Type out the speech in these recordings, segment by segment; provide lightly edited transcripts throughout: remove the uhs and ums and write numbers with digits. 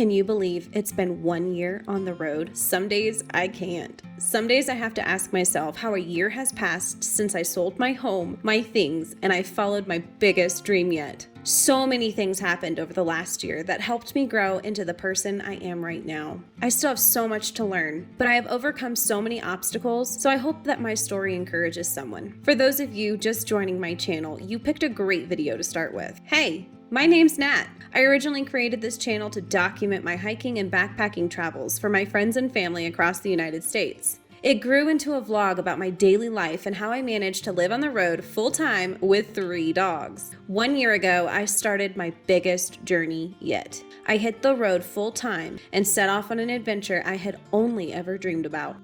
Can you believe it's been 1 year on the road? Some days I can't. Some days I have to ask myself how a year has passed since I sold my home, my things, and I followed my biggest dream yet. So many things happened over the last year that helped me grow into the person I am right now. I still have so much to learn, but I have overcome so many obstacles, so I hope that my story encourages someone. For those of you just joining my channel, you picked a great video to start with. Hey! My name's Nat. I originally created this channel to document my hiking and backpacking travels for my friends and family across the United States. It grew into a vlog about my daily life and how I managed to live on the road full-time with 3 dogs. 1 year ago, I started my biggest journey yet. I hit the road full-time and set off on an adventure I had only ever dreamed about.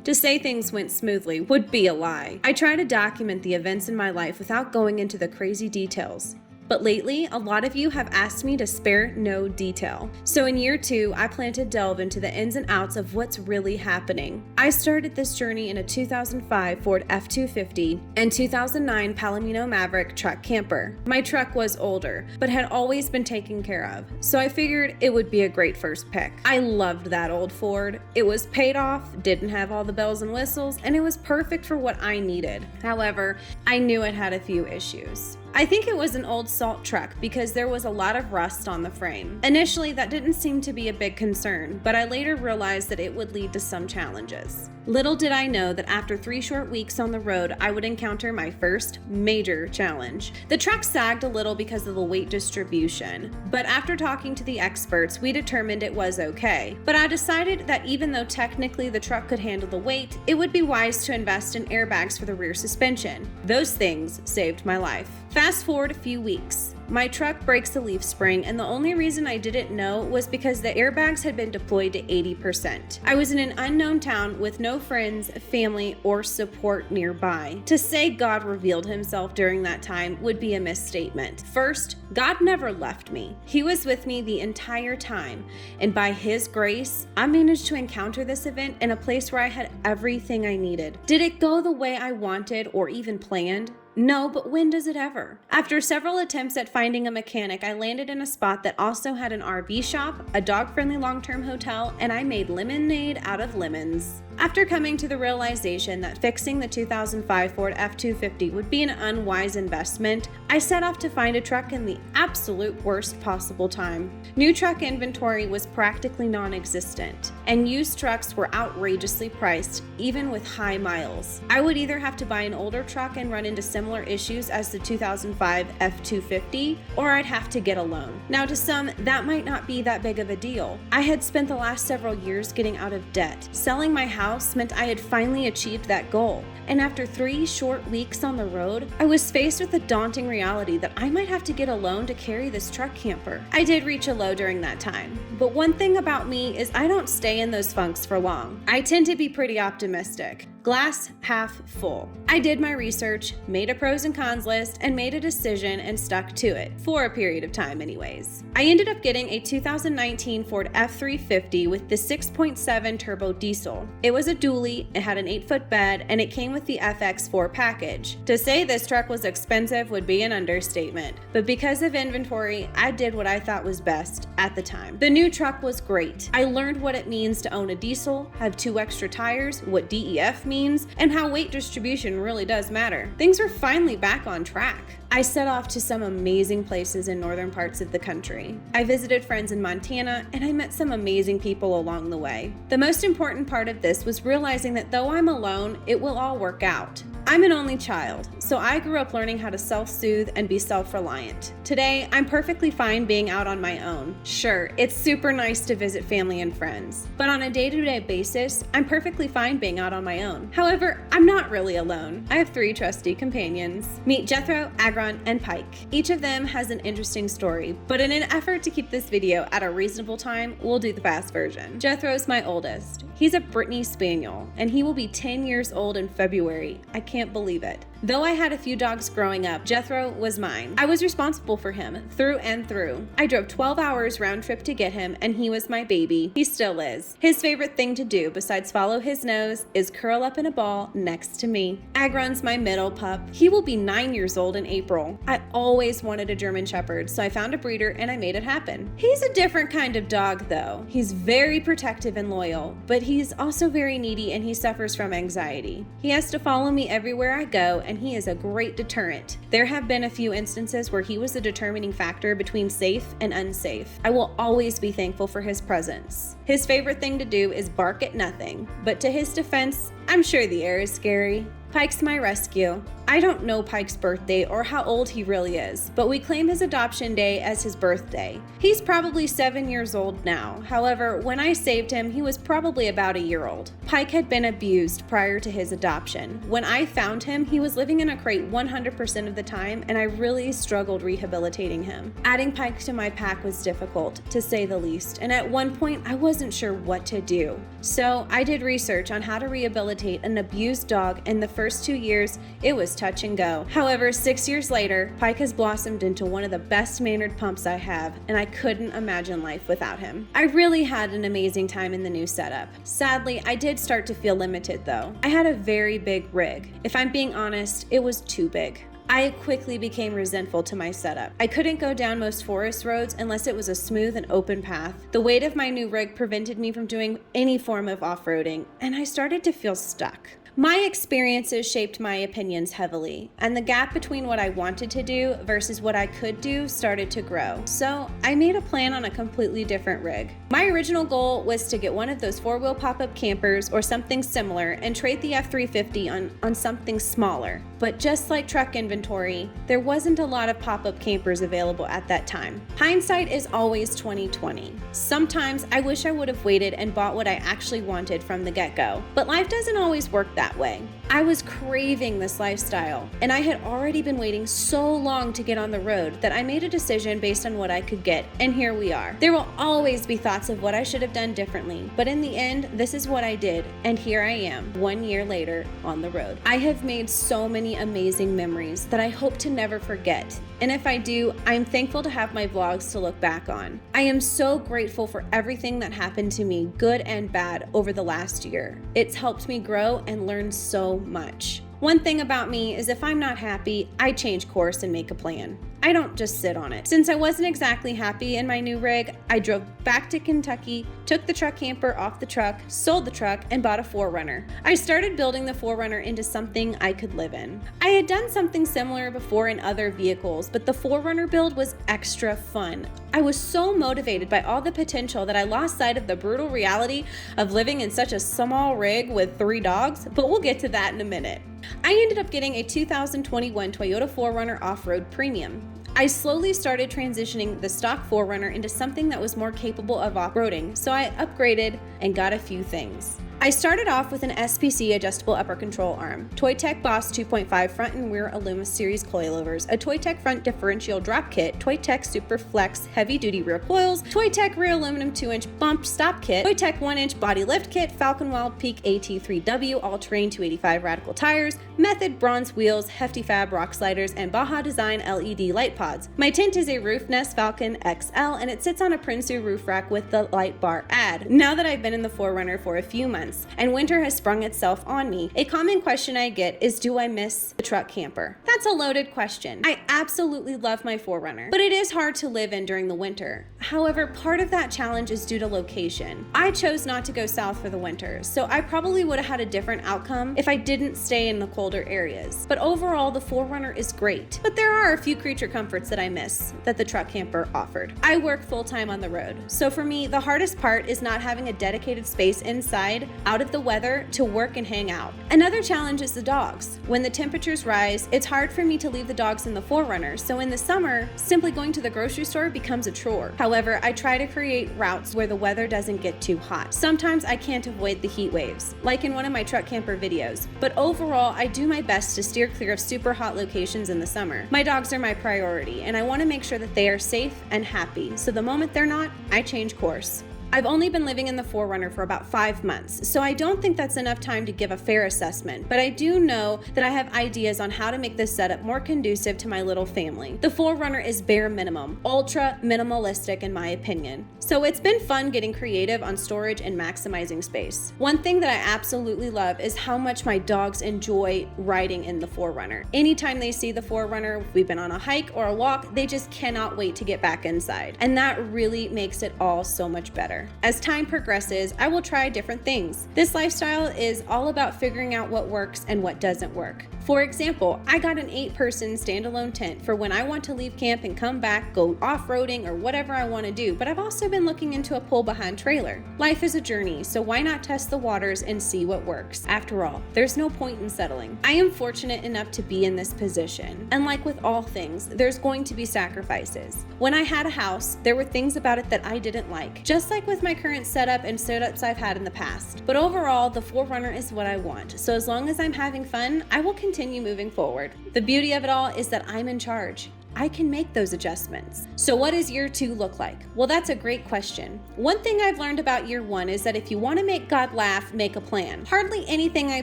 To say things went smoothly would be a lie. I try to document the events in my life without going into the crazy details. But lately, a lot of you have asked me to spare no detail. So in year 2, I plan to delve into the ins and outs of what's really happening. I started this journey in a 2005 Ford F-250 and 2009 Palomino Maverick truck camper. My truck was older, but had always been taken care of, so I figured it would be a great first pick. I loved that old Ford. It was paid off, didn't have all the bells and whistles, and it was perfect for what I needed. However, I knew it had a few issues. I think it was an old salt truck because there was a lot of rust on the frame. Initially, that didn't seem to be a big concern, but I later realized that it would lead to some challenges. Little did I know that after 3 short weeks on the road, I would encounter my first major challenge. The truck sagged a little because of the weight distribution, but after talking to the experts, we determined it was okay. But I decided that even though technically the truck could handle the weight, it would be wise to invest in airbags for the rear suspension. Those things saved my life. Fast forward a few weeks. My truck breaks a leaf spring, and the only reason I didn't know was because the airbags had been deployed to 80%. I was in an unknown town with no friends, family, or support nearby. To say God revealed himself during that time would be a misstatement. First, God never left me. He was with me the entire time, and by his grace, I managed to encounter this event in a place where I had everything I needed. Did it go the way I wanted or even planned? No, but when does it ever? After several attempts at finding a mechanic, I landed in a spot that also had an RV shop, a dog-friendly long-term hotel, and I made lemonade out of lemons. After coming to the realization that fixing the 2005 Ford F-250 would be an unwise investment, I set off to find a truck in the absolute worst possible time. New truck inventory was practically non-existent, and used trucks were outrageously priced, even with high miles. I would either have to buy an older truck and run into similar issues as the 2005 F-250, or I'd have to get a loan. Now, to some, that might not be that big of a deal. I had spent the last several years getting out of debt. Selling my house meant I had finally achieved that goal. And after 3 short weeks on the road, I was faced with the daunting reality that I might have to get a loan to carry this truck camper. I did reach a low during that time, but one thing about me is I don't stay in those funks for long. I tend to be pretty optimistic. Glass half full. I did my research, made a pros and cons list, and made a decision and stuck to it, for a period of time anyways. I ended up getting a 2019 Ford F-350 with the 6.7 turbo diesel. It was a dually, it had an 8-foot bed, and it came with the FX4 package. To say this truck was expensive would be an understatement, but because of inventory, I did what I thought was best at the time. The new truck was great. I learned what it means to own a diesel, have 2 extra tires, what DEF means, and how weight distribution really does matter. Things were finally back on track. I set off to some amazing places in northern parts of the country. I visited friends in Montana, and I met some amazing people along the way. The most important part of this was realizing that though I'm alone, it will all work out. I'm an only child, so I grew up learning how to self-soothe and be self-reliant. Today, I'm perfectly fine being out on my own. Sure, it's super nice to visit family and friends, but on a day-to-day basis, I'm perfectly fine being out on my own. However, I'm not really alone. I have 3 trusty companions. Meet Jethro, Agron, and Pike. Each of them has an interesting story, but in an effort to keep this video at a reasonable time, we'll do the fast version. Jethro's my oldest. He's a Brittany Spaniel, and he will be 10 years old in February. I can't believe it. Though I had a few dogs growing up, Jethro was mine. I was responsible for him through and through. I drove 12 hours round trip to get him, and he was my baby. He still is. His favorite thing to do, besides follow his nose, is curl up in a ball next to me. Agron's my middle pup. He will be 9 years old in April. I always wanted a German Shepherd, so I found a breeder and I made it happen. He's a different kind of dog, though. He's very protective and loyal, but he's also very needy and he suffers from anxiety. He has to follow me everywhere I go, and he is a great deterrent. There have been a few instances where he was a determining factor between safe and unsafe. I will always be thankful for his presence. His favorite thing to do is bark at nothing, but to his defense, I'm sure the air is scary. Pike's my rescue. I don't know Pike's birthday or how old he really is, but we claim his adoption day as his birthday. He's probably 7 years old now. However, when I saved him, he was probably about a year old. Pike had been abused prior to his adoption. When I found him, he was living in a crate 100% of the time, and I really struggled rehabilitating him. Adding Pike to my pack was difficult, to say the least, and at one point I wasn't sure what to do. So I did research on how to rehabilitate an abused dog, and the first 2 years, it was touch and go. However, 6 years later, Pike has blossomed into one of the best mannered pups I have, and I couldn't imagine life without him. I really had an amazing time in the new setup. Sadly, I did start to feel limited though. I had a very big rig. If I'm being honest, it was too big. I quickly became resentful to my setup. I couldn't go down most forest roads unless it was a smooth and open path. The weight of my new rig prevented me from doing any form of off-roading, and I started to feel stuck. My experiences shaped my opinions heavily, and the gap between what I wanted to do versus what I could do started to grow. So I made a plan on a completely different rig. My original goal was to get one of those four-wheel pop-up campers or something similar and trade the F350 on something smaller. But just like truck inventory, there wasn't a lot of pop-up campers available at that time. Hindsight is always 20/20. Sometimes I wish I would have waited and bought what I actually wanted from the get-go, but life doesn't always work that way. I was craving this lifestyle, and I had already been waiting so long to get on the road that I made a decision based on what I could get, and here we are. There will always be thoughts of what I should have done differently, but in the end, this is what I did, and here I am, 1 year later, on the road. I have made so many amazing memories that I hope to never forget, and if I do, I'm thankful to have my vlogs to look back on. I am so grateful for everything that happened to me, good and bad, over the last year. It's helped me grow and learn so much. One thing about me is if I'm not happy, I change course and make a plan. I don't just sit on it. Since I wasn't exactly happy in my new rig, I drove back to Kentucky, took the truck camper off the truck, sold the truck, and bought a 4Runner. I started building the 4Runner into something I could live in. I had done something similar before in other vehicles, but the 4Runner build was extra fun. I was so motivated by all the potential that I lost sight of the brutal reality of living in such a small rig with 3 dogs, but we'll get to that in a minute. I ended up getting a 2021 Toyota 4Runner Off-Road Premium. I slowly started transitioning the stock 4Runner into something that was more capable of off-roading, so I upgraded and got a few things. I started off with an SPC adjustable upper control arm, Toytech Boss 2.5 front and rear Aluma series coilovers, a Toytech front differential drop kit, Toytech Super Flex heavy duty rear coils, Toytech rear aluminum 2-inch bump stop kit, Toytech 1-inch body lift kit, Falcon Wild Peak AT3W all-terrain 285 radical tires, Method bronze wheels, Hefty Fab rock sliders, and Baja Design LED light pods. My tent is a Roof Nest Falcon XL, and it sits on a Prinsu roof rack with the light bar add. Now that I've been in the 4Runner for a few months, and winter has sprung itself on me, a common question I get is, do I miss the truck camper? That's a loaded question. I absolutely love my 4Runner, but it is hard to live in during the winter. However, part of that challenge is due to location. I chose not to go south for the winter, so I probably would have had a different outcome if I didn't stay in the colder areas. But overall, the 4Runner is great, but there are a few creature comforts that I miss that the truck camper offered. I work full-time on the road, so for me, the hardest part is not having a dedicated space inside, out of the weather, to work and hang out. Another challenge is the dogs. When the temperatures rise, it's hard for me to leave the dogs in the 4Runner, so in the summer, simply going to the grocery store becomes a chore. However, I try to create routes where the weather doesn't get too hot. Sometimes I can't avoid the heat waves, like in one of my truck camper videos, but overall, I do my best to steer clear of super hot locations in the summer. My dogs are my priority, and I want to make sure that they are safe and happy, so the moment they're not, I change course. I've only been living in the 4Runner for about 5 months, so I don't think that's enough time to give a fair assessment, but I do know that I have ideas on how to make this setup more conducive to my little family. The 4Runner is bare minimum, ultra minimalistic in my opinion. So it's been fun getting creative on storage and maximizing space. One thing that I absolutely love is how much my dogs enjoy riding in the 4Runner. Anytime they see the 4Runner, if we've been on a hike or a walk, they just cannot wait to get back inside. And that really makes it all so much better. As time progresses, I will try different things. This lifestyle is all about figuring out what works and what doesn't work. For example, I got an 8-person standalone tent for when I want to leave camp and come back, go off-roading or whatever I want to do, but I've also been looking into a pull-behind trailer. Life is a journey, so why not test the waters and see what works? After all, there's no point in settling. I am fortunate enough to be in this position, and like with all things, there's going to be sacrifices. When I had a house, there were things about it that I didn't like, just like with my current setup and setups I've had in the past. But overall, the 4Runner is what I want, so as long as I'm having fun, I will continue moving forward. The beauty of it all is that I'm in charge. I can make those adjustments. So what does year 2 look like? Well, that's a great question. One thing I've learned about year 1 is that if you want to make God laugh, make a plan. Hardly anything I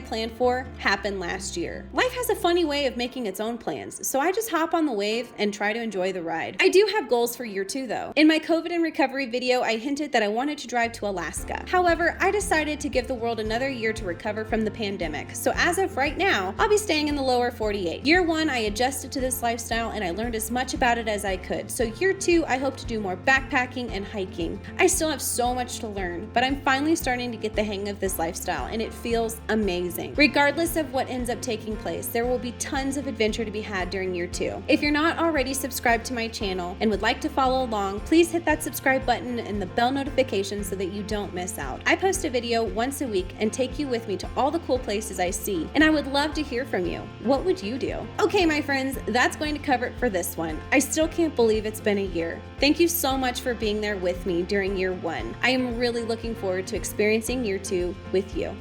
planned for happened last year. Life has a funny way of making its own plans, so I just hop on the wave and try to enjoy the ride. I do have goals for year 2 though. In my COVID and recovery video, I hinted that I wanted to drive to Alaska. However, I decided to give the world another year to recover from the pandemic. So as of right now, I'll be staying in the lower 48. Year 1, I adjusted to this lifestyle and I learned as much about it as I could. So year 2, I hope to do more backpacking and hiking. I still have so much to learn, but I'm finally starting to get the hang of this lifestyle and it feels amazing. Regardless of what ends up taking place, there will be tons of adventure to be had during year 2. If you're not already subscribed to my channel and would like to follow along, please hit that subscribe button and the bell notification so that you don't miss out. I post a video once a week and take you with me to all the cool places I see, and I would love to hear from you. What would you do? Okay, my friends, that's going to cover it for this one. I still can't believe it's been a year. Thank you so much for being there with me during year 1. I am really looking forward to experiencing year 2 with you.